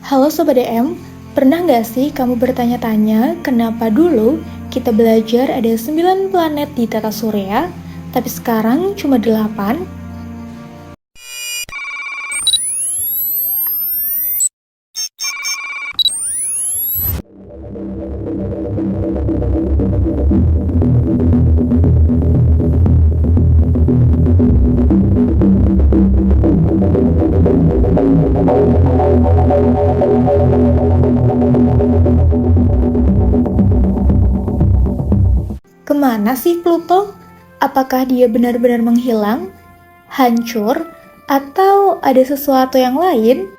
Halo Sobat DM, pernah nggak sih kamu bertanya-tanya kenapa dulu kita belajar ada 9 planet di tata surya, tapi sekarang cuma 8? Kemana sih Pluto? Apakah dia benar-benar menghilang, hancur, atau ada sesuatu yang lain?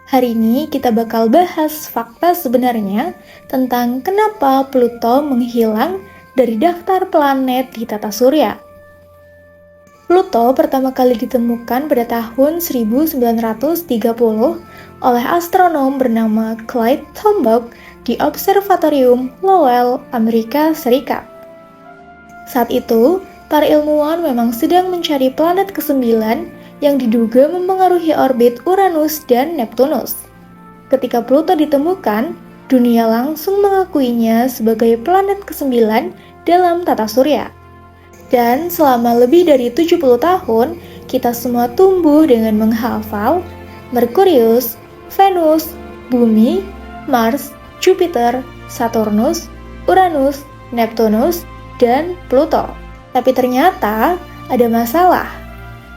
Hari ini kita bakal bahas fakta sebenarnya tentang kenapa Pluto menghilang dari daftar planet di tata surya. Pluto pertama kali ditemukan pada tahun 1930 oleh astronom bernama Clyde Tombaugh di Observatorium Lowell, Amerika Serikat. Saat itu, para ilmuwan memang sedang mencari planet ke-9 yang diduga mempengaruhi orbit Uranus dan Neptunus. Ketika Pluto ditemukan, dunia langsung mengakuinya sebagai planet ke-9 dalam tata surya. Dan selama lebih dari 70 tahun, kita semua tumbuh dengan menghafal Merkurius, Venus, Bumi, Mars, Jupiter, Saturnus, Uranus, Neptunus, dan Pluto. Tapi ternyata ada masalah.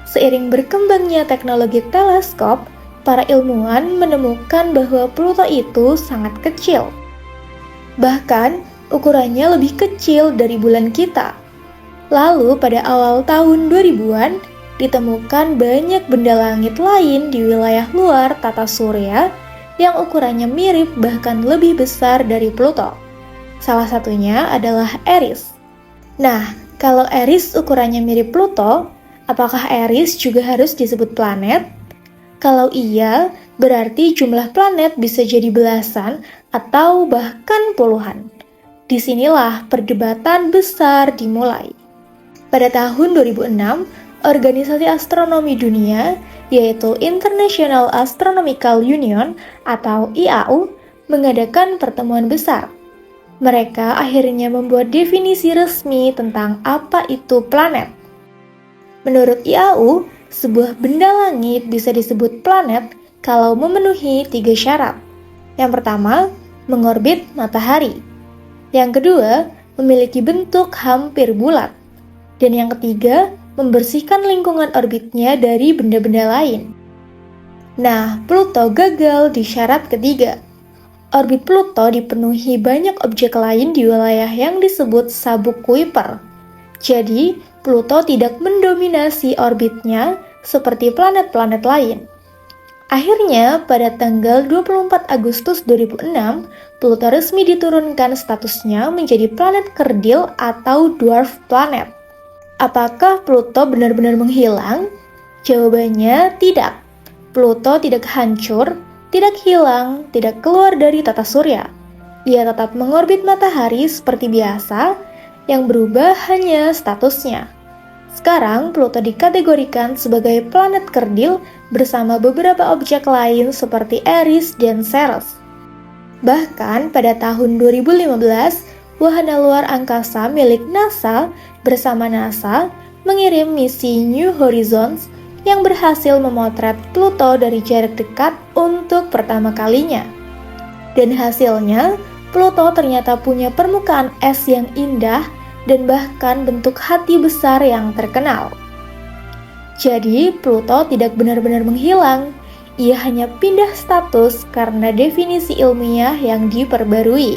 Seiring berkembangnya teknologi teleskop, para ilmuwan menemukan bahwa Pluto itu sangat kecil. Bahkan, ukurannya lebih kecil dari bulan kita. Lalu pada awal tahun 2000-an, ditemukan banyak benda langit lain di wilayah luar tata surya yang ukurannya mirip bahkan lebih besar dari Pluto. Salah satunya adalah Eris. Nah, kalau Eris ukurannya mirip Pluto, apakah Eris juga harus disebut planet? Kalau iya, berarti jumlah planet bisa jadi belasan atau bahkan puluhan. Disinilah perdebatan besar dimulai. Pada tahun 2006, Organisasi Astronomi Dunia, yaitu International Astronomical Union atau IAU, mengadakan pertemuan besar. Mereka akhirnya membuat definisi resmi tentang apa itu planet. Menurut IAU, sebuah benda langit bisa disebut planet kalau memenuhi 3 syarat. Yang pertama, mengorbit matahari. Yang kedua, memiliki bentuk hampir bulat. Dan yang ketiga, membersihkan lingkungan orbitnya dari benda-benda lain. Nah, Pluto gagal di syarat ketiga. Orbit Pluto dipenuhi banyak objek lain di wilayah yang disebut sabuk Kuiper. Jadi, Pluto tidak mendominasi orbitnya seperti planet-planet lain. Akhirnya, pada tanggal 24 Agustus 2006, Pluto resmi diturunkan statusnya menjadi planet kerdil atau dwarf planet. Apakah Pluto benar-benar menghilang? Jawabannya tidak. Pluto tidak hancur, tidak hilang, tidak keluar dari tata surya. Ia tetap mengorbit matahari seperti biasa, yang berubah hanya statusnya. Sekarang Pluto dikategorikan sebagai planet kerdil bersama beberapa objek lain seperti Eris dan Ceres. Bahkan pada tahun 2015, wahana luar angkasa milik NASA bersama NASA mengirim misi New Horizons yang berhasil memotret Pluto dari jarak dekat untuk pertama kalinya. Dan hasilnya, Pluto ternyata punya permukaan es yang indah dan bahkan bentuk hati besar yang terkenal. Jadi, Pluto tidak benar-benar menghilang. Ia hanya pindah status karena definisi ilmiah yang diperbarui.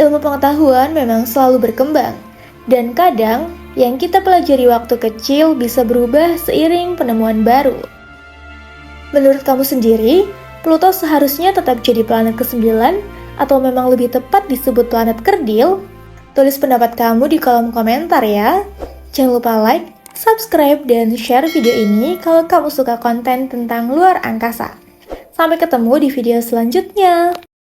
Ilmu pengetahuan memang selalu berkembang, dan kadang yang kita pelajari waktu kecil bisa berubah seiring penemuan baru. Menurut kamu sendiri, Pluto seharusnya tetap jadi planet ke-9 atau memang lebih tepat disebut planet kerdil? Tulis pendapat kamu di kolom komentar ya. Jangan lupa like, subscribe, dan share video ini kalau kamu suka konten tentang luar angkasa. Sampai ketemu di video selanjutnya.